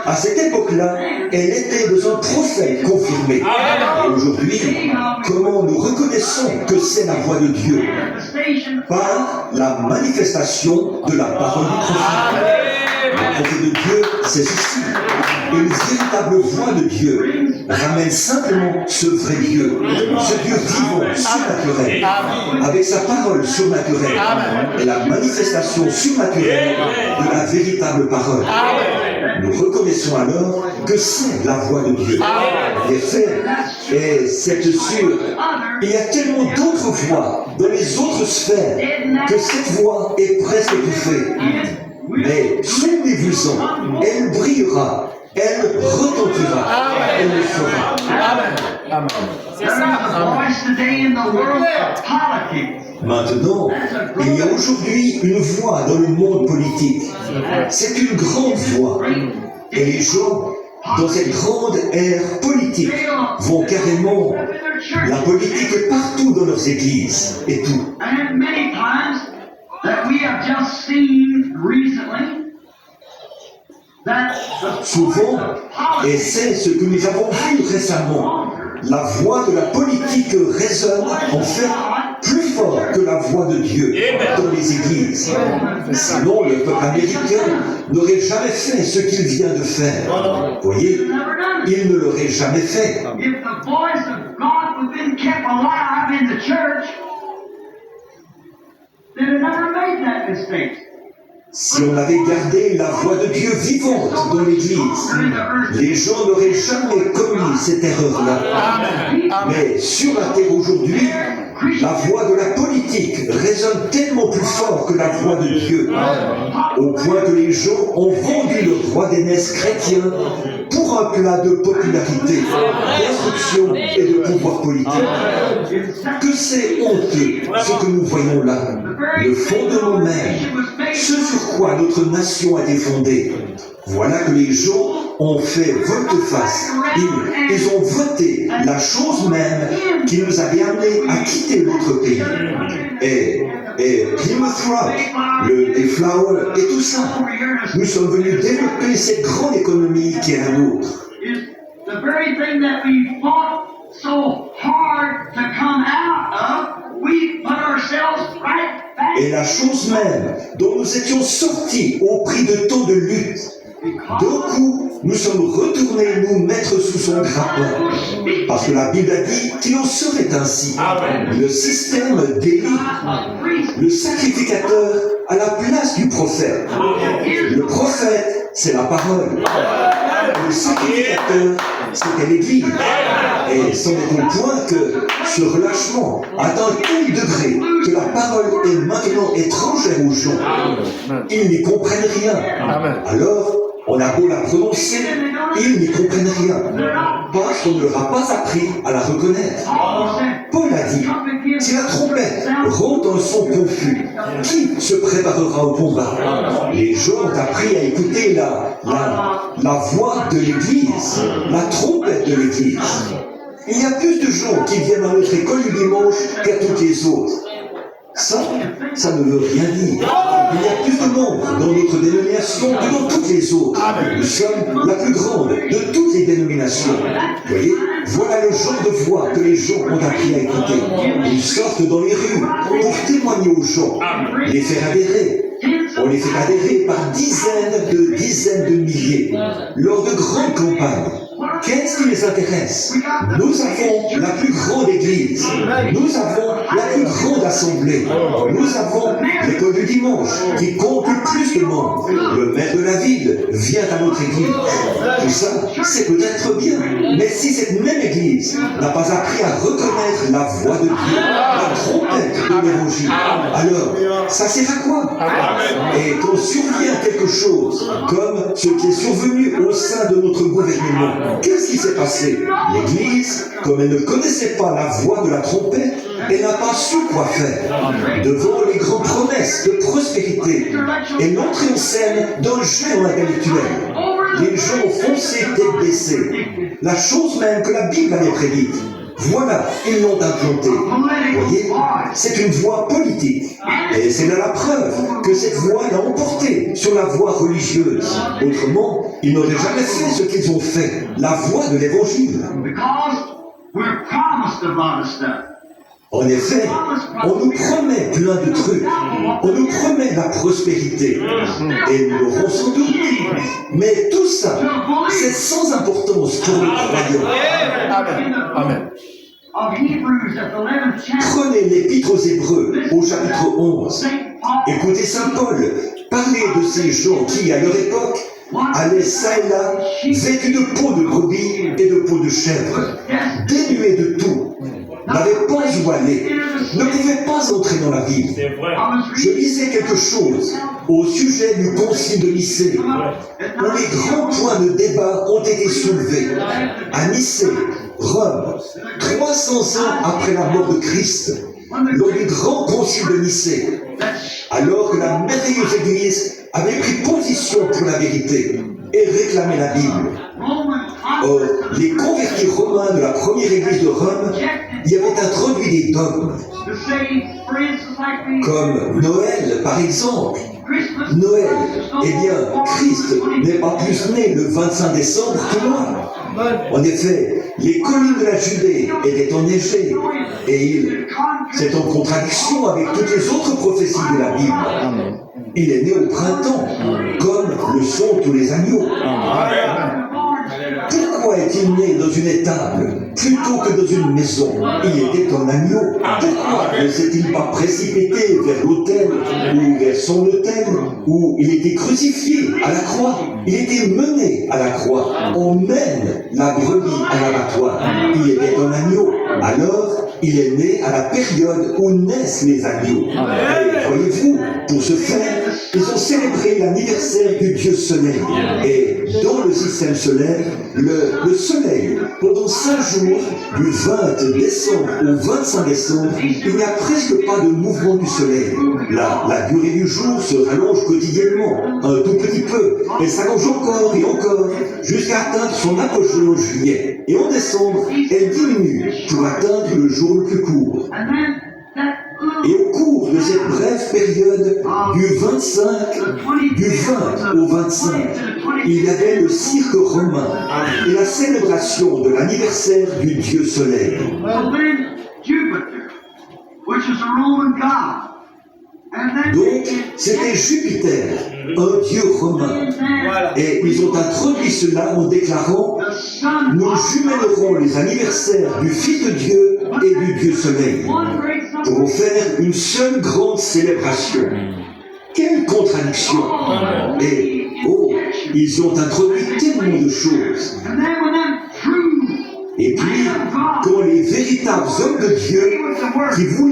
À cette époque-là, elle était de un prophète confirmé. Et aujourd'hui, comment nous reconnaissons que c'est la voix de Dieu? Par la manifestation de la parole du prophète. La prophète de Dieu, c'est ceci. Une véritable voix de Dieu ramène simplement ce vrai Dieu, ce Dieu vivant, surnaturel, avec sa parole surnaturelle, et la manifestation surnaturelle de la véritable parole. Nous reconnaissons alors que c'est la voix de Dieu. Verset est cette sûre. Il y a tellement d'autres voix dans les autres sphères que cette voix est presque étouffée. Mais souvenez-vous-en, elle brillera, elle retentira, elle le fera. Amen. C'est ça. Maintenant, il y a aujourd'hui une voix dans le monde politique. C'est une grande voix. Et les gens, dans cette grande ère politique, vont carrément la politique partout dans leurs églises et tout. Souvent, et c'est ce que nous avons vu récemment, la voix de la politique résonne en fait plus fort que la voix de Dieu dans les églises. Sinon, le peuple américain n'aurait jamais fait ce qu'il vient de faire. Vous voyez, il ne l'aurait jamais fait. Si on avait gardé la voix de Dieu vivante dans l'Église, les gens n'auraient jamais commis cette erreur-là. Mais sur la terre aujourd'hui, la voix de la politique résonne tellement plus fort que la voix de Dieu, au point que les gens ont vendu le roi d'aînesse chrétien pour un plat de popularité, d'instruction et de pouvoir politique. Que c'est honteux ce que nous voyons là, le fondement même, ce sur quoi notre nation a été fondée. Voilà que les gens ont fait volte-face. Ils ont voté la chose même qui nous avait amené à quitter notre pays. Et Plymouth Rock, le Mayflower et tout ça, nous sommes venus développer cette grande économie qui est la nôtre. Et la chose même dont nous étions sortis au prix de tant de luttes, d'un coup, nous sommes retournés nous mettre sous son grappin. Parce que la Bible a dit qu'il en serait ainsi. Le système d'Élie, le sacrificateur à la place du prophète. Le prophète, c'est la parole. Le sacrificateur, c'était l'Église. Et c'en est au point que ce relâchement atteint tel degré que la parole est maintenant étrangère aux gens. Ils n'y comprennent rien. Alors, on a beau la prononcer, ils n'y comprennent rien, parce qu'on ne leur a pas appris à la reconnaître. Paul a dit, si la trompette rend un son confus, qui se préparera au combat? Les gens ont appris à écouter la voix de l'Église, la trompette de l'Église. Il y a plus de gens qui viennent à notre école du dimanche qu'à toutes les autres. Ça ne veut rien dire. Il y a plus de membres dans notre dénomination que dans toutes les autres. Nous sommes la plus grande de toutes les dénominations. Vous voyez, voilà le genre de voix que les gens ont appris à écouter. Ils sortent dans les rues pour témoigner aux gens, les faire adhérer. On les fait adhérer par dizaines de milliers lors de grandes campagnes. Qu'est-ce qui les intéresse? Nous avons la plus grande église. Nous avons la plus grande assemblée. Nous avons l'école du dimanche qui compte le plus de membres. Le maire de la ville vient à notre église. Tout ça, c'est peut-être bien. Mais si cette même église n'a pas appris à reconnaître la voix de Dieu, la trompette de l'évangile, alors, ça sert à quoi? Et quand survient quelque chose, comme ce qui est survenu au sein de notre gouvernement, qu'est-ce qui s'est passé? L'Église, comme elle ne connaissait pas la voix de la trompette, elle n'a pas su quoi faire. Devant les grandes promesses de prospérité et l'entrée en scène d'un géant intellectuel, les gens ont foncé tête baissée. La chose même que la Bible avait prédite. Voilà, ils l'ont implanté. Vous voyez, c'est une voie politique. Et c'est là la preuve que cette voie l'a emporté sur la voie religieuse. Autrement, ils n'auraient jamais fait ce qu'ils ont fait, la voie de l'évangile. Because we're promised a lot of stuff. En effet, on nous promet plein de trucs. On nous promet la prospérité. Et nous l'aurons sans doute. Mais tout ça, c'est sans importance pour le croyant. Amen. Amen. Of Hebrews at the 11th chapter, Prenez l'Épître aux Hébreux, au chapitre 11. Saint Paul Écoutez Saint Paul parler de ces gens qui, à leur époque, allaient ça et là, vêtus de peau de brebis et de peau de chèvre, dénués de tout, n'avaient pas où aller, ne pouvaient pas entrer dans la ville. Je lisais quelque chose au sujet du concile de Nicée, où les grands points de débat ont été soulevés. À Nicée, Rome, 300 ans après la mort de Christ, lors du grand concile de Nicée, alors que la merveilleuse Église avait pris position pour la vérité et réclamait la Bible. Or, les convertis romains de la première Église de Rome y avaient introduit des dogmes, to say, for instance, like the comme Noël par exemple. Christmas. Noël, eh bien, Christ n'est pas plus né le 25 décembre que moi. En effet, les collines de la Judée étaient enneigées et c'est en contradiction avec toutes les autres prophéties de la Bible. Il est né au printemps, comme le sont tous les agneaux. Pourquoi est-il né dans une étable plutôt que dans une maison? Il était un agneau. Pourquoi ne s'est-il pas précipité vers l'autel ou vers son autel où il était crucifié à la croix? Il était mené à la croix. On mène la brebis à l'abattoir. Il était un agneau. Alors, il est né à la période où naissent les agneaux. Et voyez-vous, pour ce faire, ils ont célébré l'anniversaire du dieu soleil. Et dans le système solaire, le soleil, pendant 5 jours, du 20 décembre au 25 décembre, il n'y a presque pas de mouvement du soleil. La durée du jour se rallonge quotidiennement, un tout petit peu. Elle s'allonge encore et encore, jusqu'à atteindre son apogée en juillet. Et en décembre, elle diminue pour atteindre le jour le plus court. And then that Et au cours de cette brève période, du 20 au 25, il y avait le cirque romain et la célébration de l'anniversaire du dieu soleil. well, then Jupiter, which is a Roman god. And then Donc, c'était Jupiter, un dieu romain. Et ils ont introduit cela en déclarant the sun, nous jumellerons les anniversaires du Fils de Dieu et du Dieu Soleil one great pour en faire une seule grande célébration. Quelle contradiction! Et, oh, ils ont introduit tellement de choses. And then when them true Et puis, quand les véritables hommes de Dieu qui voulaient